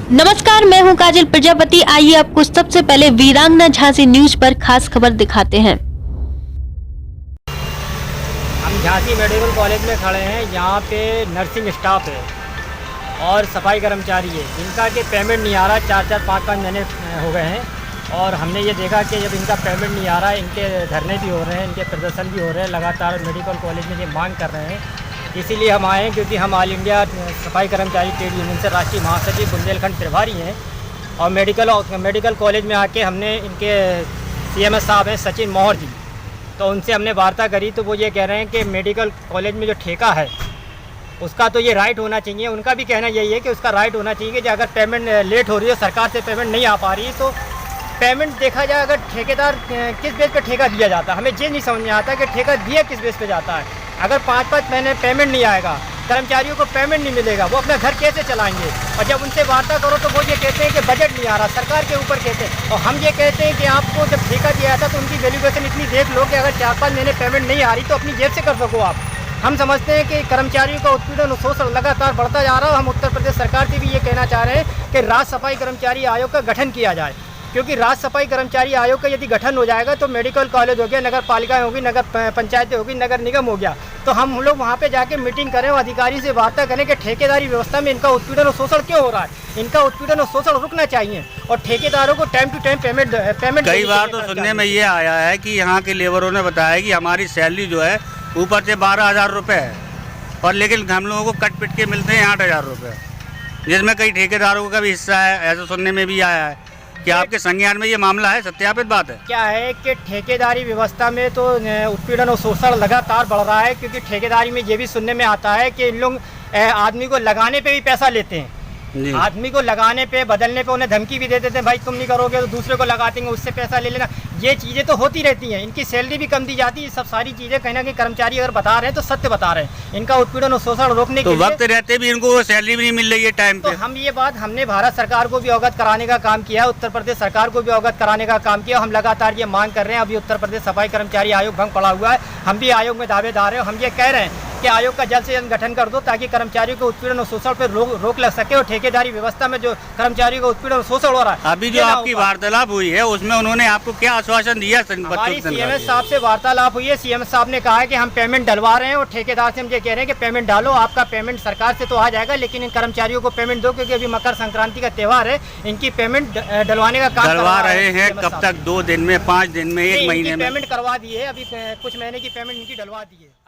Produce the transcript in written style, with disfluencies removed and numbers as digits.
नमस्कार, मैं हूं काजल प्रजापति। आइए आपको सबसे पहले वीरांगना झांसी न्यूज पर खास खबर दिखाते हैं। हम झांसी मेडिकल कॉलेज में खड़े हैं। यहाँ पे नर्सिंग स्टाफ है और सफाई कर्मचारी है जिनका कि पेमेंट नहीं आ रहा। 4-4, 5-5 महीने हो गए हैं और हमने ये देखा कि जब इनका पेमेंट नहीं आ रहा है, इनके धरने भी हो रहे हैं, इनके प्रदर्शन भी हो रहे हैं, लगातार मेडिकल कॉलेज में ये मांग कर रहे हैं। इसीलिए हम आए हैं क्योंकि हम ऑल इंडिया सफाई कर्मचारी ट्रेड यूनियन से राष्ट्रीय महासचिव बुंदेलखंड प्रभारी हैं और मेडिकल कॉलेज में आके हमने इनके CMS साहब हैं सचिन मौर्य जी, तो उनसे हमने वार्ता करी तो वो ये कह रहे हैं कि मेडिकल कॉलेज में जो ठेका है उसका तो ये राइट होना चाहिए। उनका भी कहना यही है कि उसका राइट होना चाहिए कि अगर पेमेंट लेट हो रही है, सरकार से पेमेंट नहीं आ पा रही है, तो पेमेंट देखा जाए अगर ठेकेदार किस बेस पे ठेका दिया जाता है। हमें ये नहीं समझ में आता कि ठेका दिया किस बेस पे जाता है। अगर 5-5 महीने पेमेंट नहीं आएगा, कर्मचारियों को पेमेंट नहीं मिलेगा, वो अपना घर कैसे चलाएंगे। और जब उनसे वार्ता करो तो वो ये कहते हैं कि बजट नहीं आ रहा, सरकार के ऊपर कहते हैं। और हम ये कहते हैं कि आपको जब ठेका दिया था तो उनकी वैल्यूएशन इतनी देख लो कि अगर 4-5 महीने पेमेंट नहीं आ रही तो अपनी जेब से कर सको आप। हम समझते हैं कि कर्मचारियों का उत्पीड़न और शोषण लगातार बढ़ता जा रहा है। हम उत्तर प्रदेश सरकार से भी ये कहना चाह रहे हैं कि राज्य सफाई कर्मचारी आयोग का गठन किया जाए, क्योंकि राज्य सफाई कर्मचारी आयोग का यदि गठन हो जाएगा तो मेडिकल कॉलेज हो गया, नगर पालिकाएँ होगी, नगर पंचायतें होगी, नगर निगम हो गया, तो हम लोग वहाँ पे जाके मीटिंग करें और अधिकारी से वार्ता करें कि ठेकेदारी व्यवस्था में इनका उत्पीड़न और शोषण क्यों हो रहा है। इनका उत्पीड़न और शोषण रुकना चाहिए और ठेकेदारों को टाइम टू टाइम पेमेंट कई बार तो सुनने में ये आया है कि यहाँ के लेबरों ने बताया कि हमारी सैलरी जो है ऊपर से 12,000 रुपये है और लेकिन हम लोगों को कट पिट के मिलते हैं 8,000 रुपये, जिसमें कई ठेकेदारों का भी हिस्सा है, ऐसा सुनने में भी आया है। क्या आपके संज्ञान में ये मामला है? सत्यापित बात है? क्या है कि ठेकेदारी व्यवस्था में तो उत्पीड़न और शोषण लगातार बढ़ रहा है, क्योंकि ठेकेदारी में ये भी सुनने में आता है कि इन लोग आदमी को लगाने पे भी पैसा लेते हैं। आदमी को लगाने पे, बदलने पे उन्हें धमकी भी दे देते हैं, भाई तुम नहीं करोगे तो दूसरे को लगा देंगे, उससे पैसा ले लेना। ये चीज़ें तो होती रहती हैं। इनकी सैलरी भी कम दी जाती है। सब सारी चीज़ें कहीं ना कहीं कर्मचारी अगर बता रहे हैं तो सत्य बता रहे हैं। इनका उत्पीड़न और शोषण रोकने के लिए वक्त रहते भी इनको सैलरी भी नहीं मिल रही है टाइम पे। तो हम ये बात हमने भारत सरकार को भी अवगत कराने का काम किया है, उत्तर प्रदेश सरकार को भी अवगत कराने का काम किया। हम लगातार ये मांग कर रहे हैं। अभी उत्तर प्रदेश सफाई कर्मचारी आयोग भंग पड़ा हुआ है, हम भी आयोग में दावेदार हैं। हम ये कह रहे हैं कि आयोग का जल्द से जल्द गठन कर दो ताकि कर्मचारियों को उत्पीड़न और शोषण पर रोक लग सके और ठेकेदारी व्यवस्था में जो कर्मचारियों को उत्पीड़न और शोषण हो रहा है। अभी जो आपकी वार्तालाप हुई है उसमें उन्होंने आपको क्या आश्वासन दिया? हमारी CMS साहब से वार्तालाप हुई है। CMS साहब ने कहा है कि हम पेमेंट डलवा रहे हैं और ठेकेदार से हम ये कह रहे हैं कि पेमेंट डालो, आपका पेमेंट सरकार से तो आ जाएगा, लेकिन इन कर्मचारियों को पेमेंट दो, क्योंकि अभी मकर संक्रांति का त्यौहार है। इनकी पेमेंट डलवाने का काम करवा रहे हैं। कब तक? 2 दिन में, 5 दिन में, 1 महीने में? पेमेंट करवा दी है, अभी कुछ महीने की पेमेंट इनकी डलवा दी है।